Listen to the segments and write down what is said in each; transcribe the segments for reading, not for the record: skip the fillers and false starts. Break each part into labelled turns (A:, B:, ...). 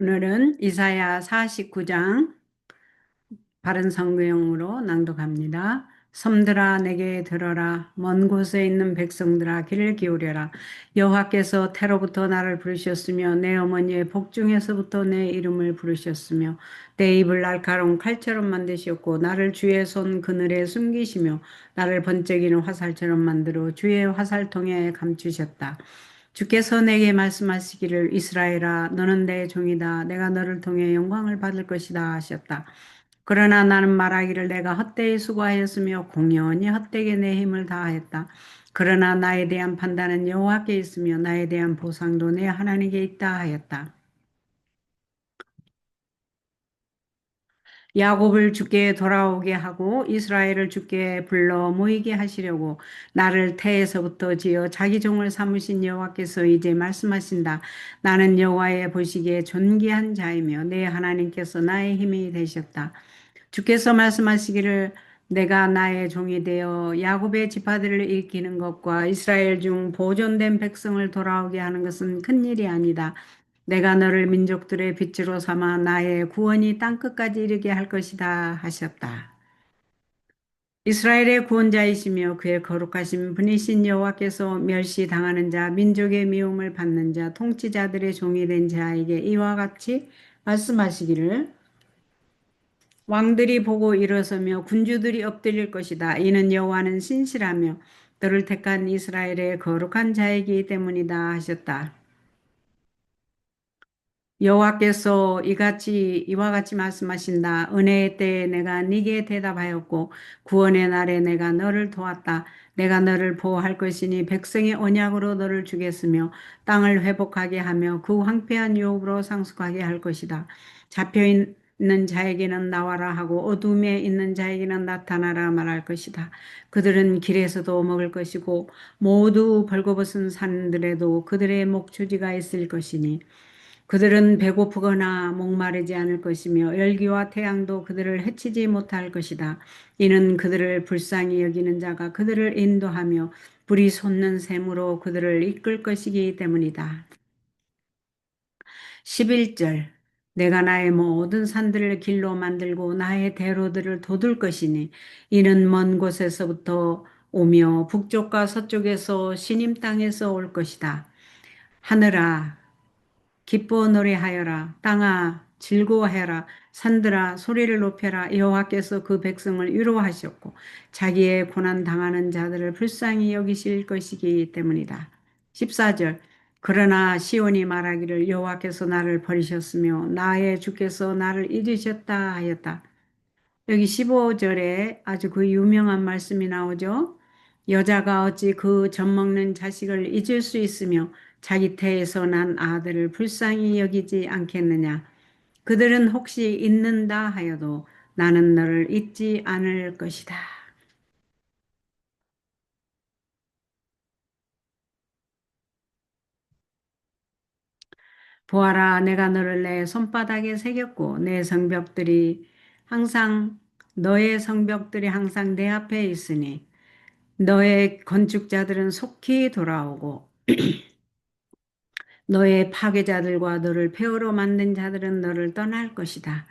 A: 오늘은 이사야 49장 바른 성경으로 낭독합니다. 섬들아 내게 들어라. 먼 곳에 있는 백성들아 귀를 기울여라. 여호와께서 태로부터 나를 부르셨으며 내 어머니의 복중에서부터 내 이름을 부르셨으며 내 입을 날카로운 칼처럼 만드셨고 나를 주의 손 그늘에 숨기시며 나를 번쩍이는 화살처럼 만들어 주의 화살통에 감추셨다. 주께서 내게 말씀하시기를 이스라엘아 너는 내 종이다. 내가 너를 통해 영광을 받을 것이다 하셨다. 그러나 나는 말하기를 내가 헛되이 수고하였으며 공연히 헛되게 내 힘을 다하였다. 그러나 나에 대한 판단은 여호와께 있으며 나에 대한 보상도 내 하나님께 있다 하였다. 야곱을 주께 돌아오게 하고 이스라엘을 주께 불러 모이게 하시려고 나를 태에서부터 지어 자기 종을 삼으신 여호와께서 이제 말씀하신다. 나는 여호와의 보시기에 존귀한 자이며 내 하나님께서 나의 힘이 되셨다. 주께서 말씀하시기를 내가 나의 종이 되어 야곱의 지파들을 일으키는 것과 이스라엘 중 보존된 백성을 돌아오게 하는 것은 큰 일이 아니다. 내가 너를 민족들의 빛으로 삼아 나의 구원이 땅끝까지 이르게 할 것이다 하셨다. 이스라엘의 구원자이시며 그의 거룩하신 분이신 여호와께서 멸시당하는 자, 민족의 미움을 받는 자, 통치자들의 종이 된 자에게 이와 같이 말씀하시기를 왕들이 보고 일어서며 군주들이 엎드릴 것이다. 이는 여호와는 신실하며 너를 택한 이스라엘의 거룩한 자이기 때문이다 하셨다. 여호와께서 이와 같이 말씀하신다. 은혜의 때에 내가 네게 대답하였고 구원의 날에 내가 너를 도왔다. 내가 너를 보호할 것이니 백성의 언약으로 너를 주겠으며 땅을 회복하게 하며 그 황폐한 유업으로 상속하게 할 것이다. 잡혀 있는 자에게는 나와라 하고 어둠에 있는 자에게는 나타나라 말할 것이다. 그들은 길에서도 먹을 것이고 모두 벌거벗은 산들에도 그들의 목초지가 있을 것이니 그들은 배고프거나 목마르지 않을 것이며 열기와 태양도 그들을 해치지 못할 것이다. 이는 그들을 불쌍히 여기는 자가 그들을 인도하며 불이 솟는 샘으로 그들을 이끌 것이기 때문이다. 11절 내가 나의 모든 산들을 길로 만들고 나의 대로들을 돋을 것이니 이는 먼 곳에서부터 오며 북쪽과 서쪽에서 시님 땅에서 올 것이다. 하늘아 기뻐 노래하여라. 땅아 즐거워해라. 산들아 소리를 높여라. 여호와께서 그 백성을 위로하셨고 자기의 고난 당하는 자들을 불쌍히 여기실 것이기 때문이다. 14절 그러나 시온이 말하기를 여호와께서 나를 버리셨으며 나의 주께서 나를 잊으셨다 하였다. 여기 15절에 아주 그 유명한 말씀이 나오죠. 여자가 어찌 그 젖먹는 자식을 잊을 수 있으며 자기 태에서 난 아들을 불쌍히 여기지 않겠느냐. 그들은 혹시 잊는다 하여도 나는 너를 잊지 않을 것이다. 보아라, 내가 너를 내 손바닥에 새겼고 너의 성벽들이 항상 내 앞에 있으니 너의 건축자들은 속히 돌아오고 너의 파괴자들과 너를 폐허로 만든 자들은 너를 떠날 것이다.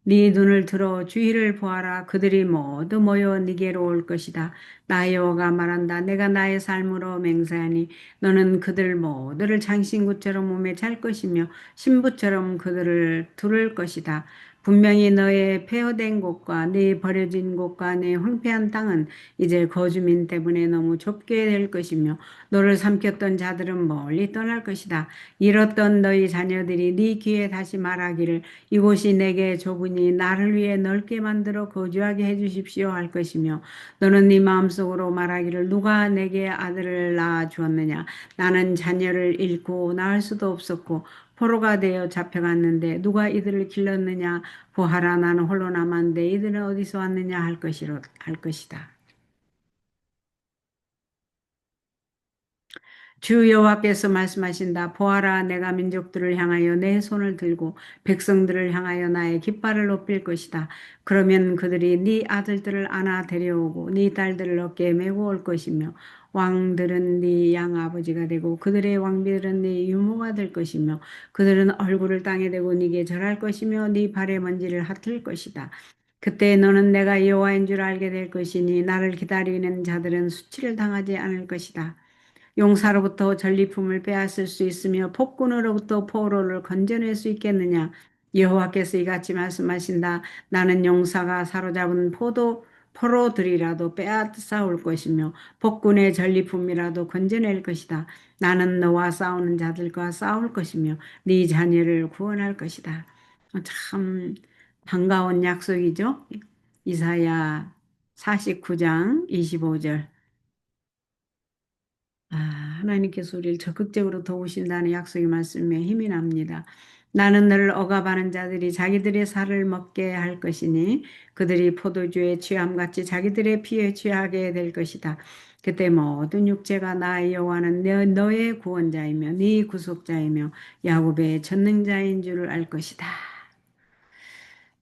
A: 네 눈을 들어 주위를 보아라. 그들이 모두 모여 네게로 올 것이다. 나 여호와가 말한다. 내가 나의 삶으로 맹세하니 너는 그들 모두를 장신구처럼 몸에 찰 것이며 신부처럼 그들을 두를 것이다. 분명히 너의 폐허된 곳과 네 버려진 곳과 네 황폐한 땅은 이제 거주민 때문에 너무 좁게 될 것이며 너를 삼켰던 자들은 멀리 떠날 것이다. 잃었던 너희 자녀들이 네 귀에 다시 말하기를 이곳이 내게 좁으니 나를 위해 넓게 만들어 거주하게 해주십시오 할 것이며 너는 네 마음속으로 말하기를 누가 내게 아들을 낳아 주었느냐 나는 자녀를 잃고 낳을 수도 없었고 포로가 되어 잡혀갔는데 누가 이들을 길렀느냐 보아라 나는 홀로 남았는데 이들은 어디서 왔느냐 할 것이다. 주 여호와께서 말씀하신다. 보아라, 내가 민족들을 향하여 내 손을 들고 백성들을 향하여 나의 깃발을 높일 것이다. 그러면 그들이 네 아들들을 안아 데려오고 네 딸들을 어깨에 메고 올 것이며 왕들은 네 양아버지가 되고 그들의 왕비들은 네 유모가 될 것이며 그들은 얼굴을 땅에 대고 네게 절할 것이며 네 발의 먼지를 핫을 것이다. 그때 너는 내가 여호와인 줄 알게 될 것이니 나를 기다리는 자들은 수치를 당하지 않을 것이다. 용사로부터 전리품을 빼앗을 수 있으며 폭군으로부터 포로를 건져낼 수 있겠느냐? 여호와께서 이같이 말씀하신다. 나는 용사가 사로잡은 포로들이라도 빼앗아 올 것이며 폭군의 전리품이라도 건져낼 것이다. 나는 너와 싸우는 자들과 싸울 것이며 네 자녀를 구원할 것이다. 참 반가운 약속이죠? 이사야 49장 25절. 하나님께서 우리를 적극적으로 도우신다는 약속의 말씀에 힘이 납니다. 나는 너를 억압하는 자들이 자기들의 살을 먹게 할 것이니 그들이 포도주에 취함같이 자기들의 피에 취하게 될 것이다. 그때 모든 육체가 나 여호와는 너의 구원자이며 네 구속자이며 야곱의 전능자인 줄을 알 것이다.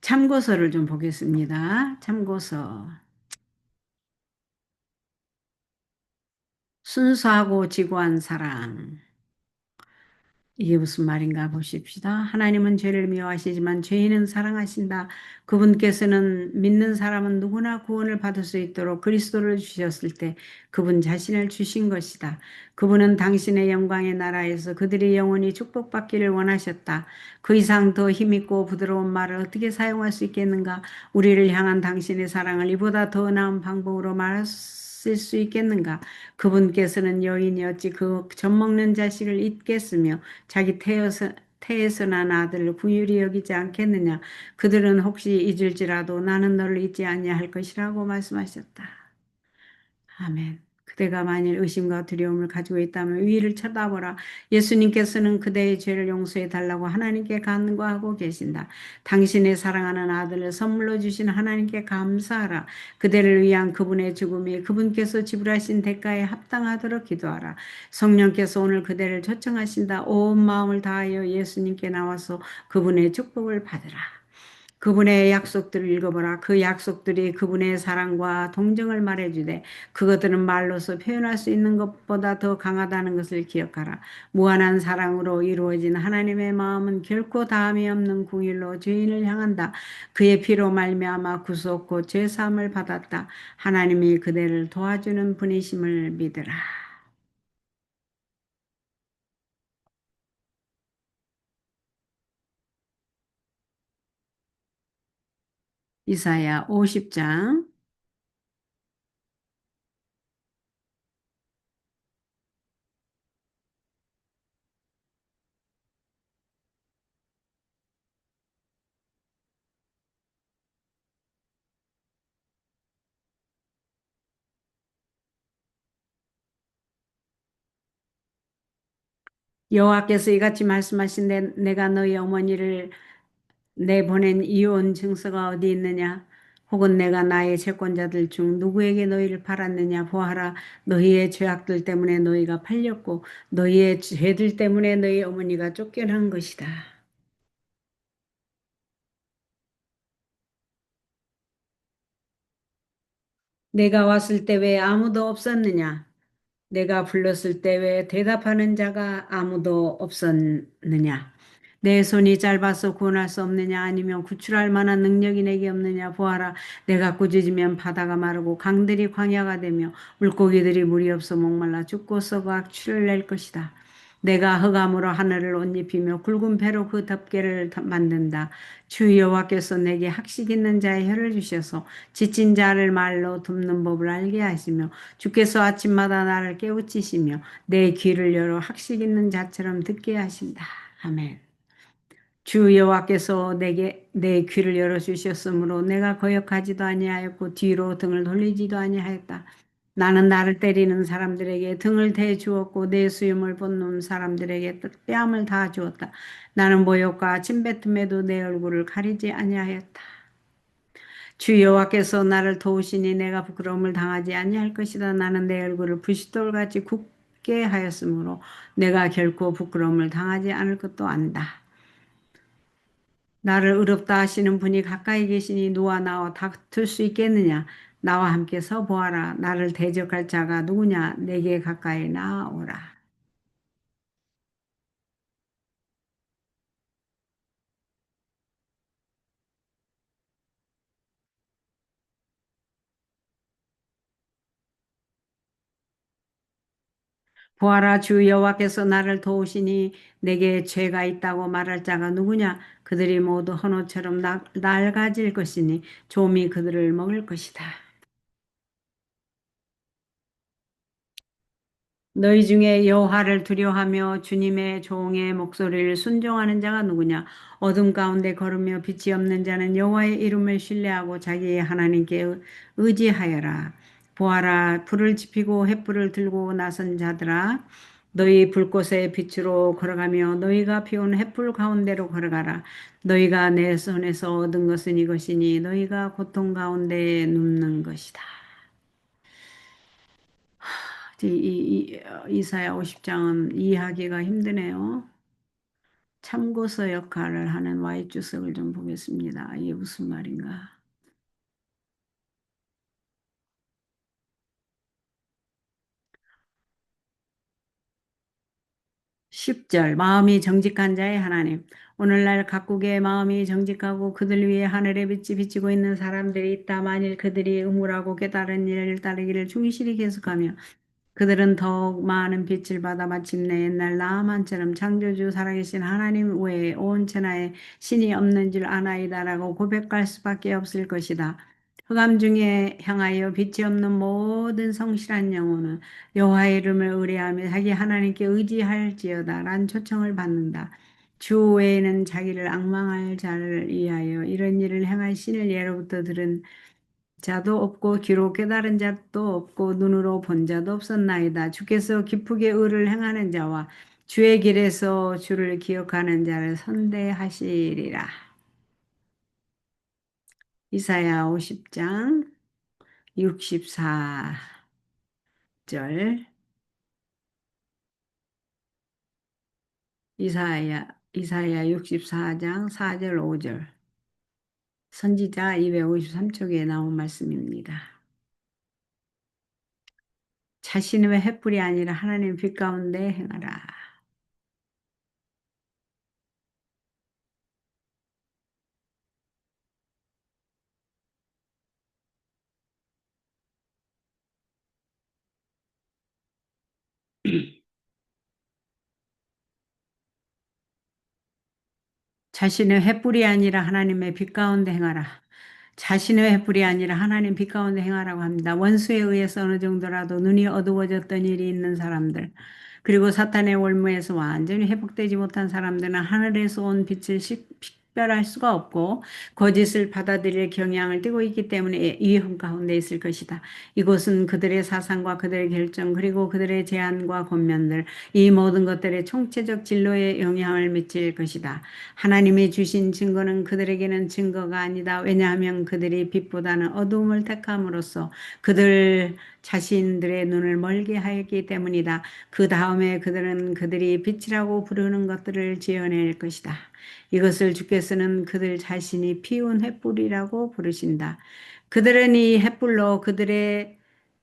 A: 참고서를 좀 보겠습니다. 참고서. 순수하고 지고한 사랑. 이게 무슨 말인가 보십시다. 하나님은 죄를 미워하시지만 죄인은 사랑하신다. 그분께서는 믿는 사람은 누구나 구원을 받을 수 있도록 그리스도를 주셨을 때 그분 자신을 주신 것이다. 그분은 당신의 영광의 나라에서 그들이 영원히 축복받기를 원하셨다. 그 이상 더 힘있고 부드러운 말을 어떻게 사용할 수 있겠는가? 우리를 향한 당신의 사랑을 이보다 더 나은 방법으로 말할 수 있겠는가? 그분께서는 여인이 어찌 그 젖먹는 자식을 잊겠으며 자기 태에서 난 아들을 긍휼히 여기지 않겠느냐. 그들은 혹시 잊을지라도 나는 너를 잊지 아니할 것이라고 말씀하셨다. 아멘. 그대가 만일 의심과 두려움을 가지고 있다면 위를 쳐다보라. 예수님께서는 그대의 죄를 용서해 달라고 하나님께 간구하고 계신다. 당신의 사랑하는 아들을 선물로 주신 하나님께 감사하라. 그대를 위한 그분의 죽음이 그분께서 지불하신 대가에 합당하도록 기도하라. 성령께서 오늘 그대를 초청하신다. 온 마음을 다하여 예수님께 나와서 그분의 축복을 받으라. 그분의 약속들을 읽어보라. 그 약속들이 그분의 사랑과 동정을 말해주되 그것들은 말로서 표현할 수 있는 것보다 더 강하다는 것을 기억하라. 무한한 사랑으로 이루어진 하나님의 마음은 결코 다함이 없는 궁일로 죄인을 향한다. 그의 피로 말미암아 구속 곧 죄사함을 받았다. 하나님이 그대를 도와주는 분이심을 믿으라. 이사야 50장. 여호와께서 이같이 말씀하신데 내가 너희 어머니를 내보낸 이혼 증서가 어디 있느냐? 혹은 내가 나의 채권자들 중 누구에게 너희를 팔았느냐? 보아라, 너희의 죄악들 때문에 너희가 팔렸고 너희의 죄들 때문에 너희 어머니가 쫓겨난 것이다. 내가 왔을 때 왜 아무도 없었느냐? 내가 불렀을 때 왜 대답하는 자가 아무도 없었느냐? 내 손이 짧아서 구원할 수 없느냐? 아니면 구출할 만한 능력이 내게 없느냐? 보아라, 내가 꾸짖으면 바다가 마르고 강들이 광야가 되며 물고기들이 물이 없어 목말라 죽고 썩어 악취를 낼 것이다. 내가 흑암으로 하늘을 옷 입히며 굵은 배로 그 덮개를 만든다. 주 여호와께서 내게 학식 있는 자의 혀를 주셔서 지친 자를 말로 돕는 법을 알게 하시며 주께서 아침마다 나를 깨우치시며 내 귀를 열어 학식 있는 자처럼 듣게 하신다. 아멘. 주 여호와께서 내게 내 귀를 열어 주셨으므로 내가 거역하지도 아니하였고 뒤로 등을 돌리지도 아니하였다. 나는 나를 때리는 사람들에게 등을 대 주었고 내 수염을 벗는 사람들에게 뺨을 다 주었다. 나는 모욕과 침뱉음에도 내 얼굴을 가리지 아니하였다. 주 여호와께서 나를 도우시니 내가 부끄러움을 당하지 아니할 것이다. 나는 내 얼굴을 부싯돌같이 굳게 하였으므로 내가 결코 부끄러움을 당하지 않을 것도 안다. 나를 의롭다 하시는 분이 가까이 계시니 누가 나와 다툴 수 있겠느냐? 나와 함께 서 보아라. 나를 대적할 자가 누구냐? 내게 가까이 나오라. 보아라, 주 여호와께서 나를 도우시니 내게 죄가 있다고 말할 자가 누구냐? 그들이 모두 헌옷처럼 낡아질 것이니 좀이 그들을 먹을 것이다. 너희 중에 여호와를 두려워하며 주님의 종의 목소리를 순종하는 자가 누구냐? 어둠 가운데 걸으며 빛이 없는 자는 여호와의 이름을 신뢰하고 자기의 하나님께 의지하여라. 보아라, 불을 지피고 횃불을 들고 나선 자들아, 너희 불꽃의 빛으로 걸어가며 너희가 피운 횃불 가운데로 걸어가라. 너희가 내 손에서 얻은 것은 이것이니 너희가 고통 가운데 눕는 것이다. 이사야 50장은 이해하기가 힘드네요. 참고서 역할을 하는 Y주석을 좀 보겠습니다. 이게 무슨 말인가? 10절 마음이 정직한 자의 하나님. 오늘날 각국의 마음이 정직하고 그들 위에 하늘의 빛이 비치고 있는 사람들이 있다. 만일 그들이 의물하고 깨달은 일을 따르기를 충실히 계속하며 그들은 더욱 많은 빛을 받아 마침내 옛날 나아만처럼 창조주 살아계신 하나님 외에 온 천하에 신이 없는 줄 아나이다라고 고백할 수밖에 없을 것이다. 흑암 중에 향하여 빛이 없는 모든 성실한 영혼은 여호와의 이름을 의뢰하며 자기 하나님께 의지할지어다 란 초청을 받는다. 주 외에는 자기를 앙망할 자를 위하여 이런 일을 행할 신을 예로부터 들은 자도 없고 귀로 깨달은 자도 없고 눈으로 본 자도 없었나이다. 주께서 기쁘게 의를 행하는 자와 주의 길에서 주를 기억하는 자를 선대하시리라. 이사야 50장 64절 이사야 64장 4절 5절 선지자 253쪽에 나온 말씀입니다. 자신의 횃불이 아니라 하나님 빛 가운데 행하라. 자신의 횃불이 아니라 하나님의 빛 가운데 행하라. 자신의 횃불이 아니라 하나님 빛 가운데 행하라고 합니다. 원수에 의해서 어느 정도라도 눈이 어두워졌던 일이 있는 사람들, 그리고 사탄의 올무에서 완전히 회복되지 못한 사람들은 하늘에서 온 빛을 식별할 수가 없고 거짓을 받아들일 경향을 띠고 있기 때문에 위험 가운데 있을 것이다. 이곳은 그들의 사상과 그들의 결정 그리고 그들의 제안과 권면들 이 모든 것들의 총체적 진로에 영향을 미칠 것이다. 하나님이 주신 증거는 그들에게는 증거가 아니다. 왜냐하면 그들이 빛보다는 어두움을 택함으로써 그들 자신들의 눈을 멀게 하였기 때문이다. 그 다음에 그들은 그들이 빛이라고 부르는 것들을 지어낼 것이다. 이것을 주께서는 그들 자신이 피운 횃불이라고 부르신다. 그들은 이 횃불로 그들의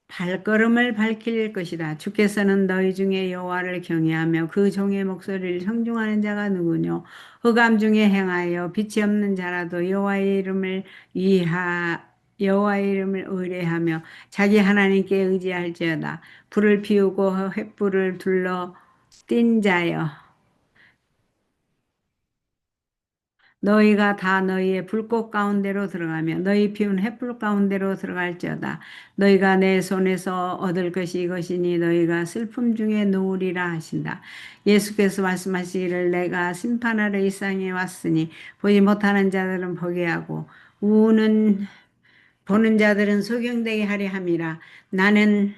A: 발걸음을 밝힐 것이다. 주께서는 너희 중에 여호와를 경외하며 그 종의 목소리를 청중하는 자가 누구뇨? 흑암 중에 행하여 빛이 없는 자라도 여호와의 이름을 의뢰하며 자기 하나님께 의지할지어다. 불을 피우고 횃불을 둘러 띈 자여. 너희가 다 너희의 불꽃 가운데로 들어가며 너희 피운 횃불 가운데로 들어갈지어다. 너희가 내 손에서 얻을 것이 이것이니 너희가 슬픔 중에 누우리라 하신다. 예수께서 말씀하시기를 내가 심판하러 이 땅에 왔으니 보지 못하는 자들은 보게 하고 우는 보는 자들은 소경되게 하려 함이라. 나는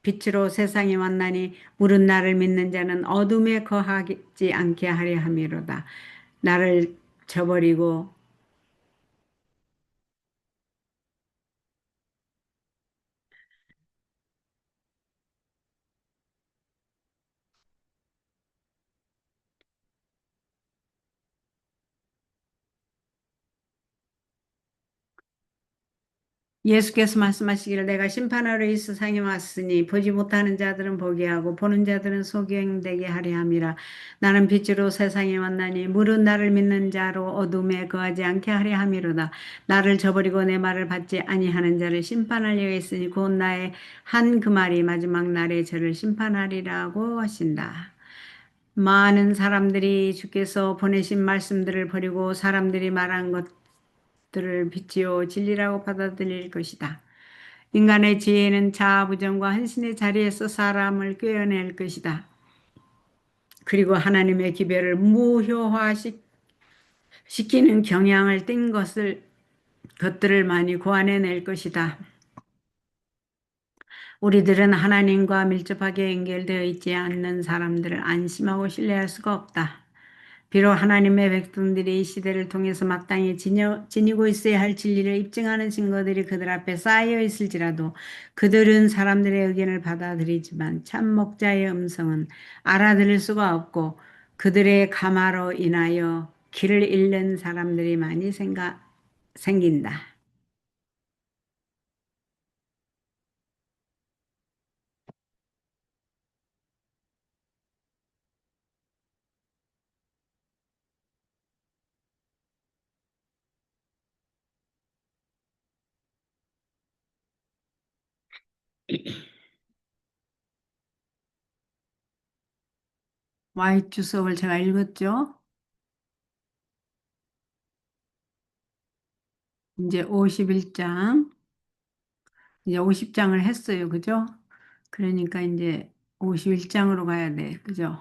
A: 빛으로 세상에 왔나니 물은 나를 믿는 자는 어둠에 거하지 않게 하려 함이로다. 나를 저버리고 예수께서 말씀하시기를 내가 심판하러 이 세상에 왔으니 보지 못하는 자들은 보게 하고 보는 자들은 소경되게 하려 함이라. 나는 빛으로 세상에 왔나니 물은 나를 믿는 자로 어둠에 거하지 않게 하려 함이로다. 나를 저버리고 내 말을 받지 아니하는 자를 심판하려 했으니 곧 나의 한 그 말이 마지막 날에 저를 심판하리라고 하신다. 많은 사람들이 주께서 보내신 말씀들을 버리고 사람들이 말한 것들을 빛이요 진리라고 받아들일 것이다. 인간의 지혜는 자아부정과 헌신의 자리에서 사람을 꿰어낼 것이다. 그리고 하나님의 기별을 무효화시키는 경향을 띈 것들을 많이 고안해낼 것이다. 우리들은 하나님과 밀접하게 연결되어 있지 않는 사람들을 안심하고 신뢰할 수가 없다. 비록 하나님의 백성들이 이 시대를 통해서 마땅히 지니고 있어야 할 진리를 입증하는 증거들이 그들 앞에 쌓여 있을지라도 그들은 사람들의 의견을 받아들이지만 참 목자의 음성은 알아들을 수가 없고 그들의 가마로 인하여 길을 잃는 사람들이 많이 생긴다. 와이트 수업을 제가 읽었죠. 이제 51장, 이제 50장을 했어요. 그죠? 그러니까 이제 51장으로 가야 돼. 그죠?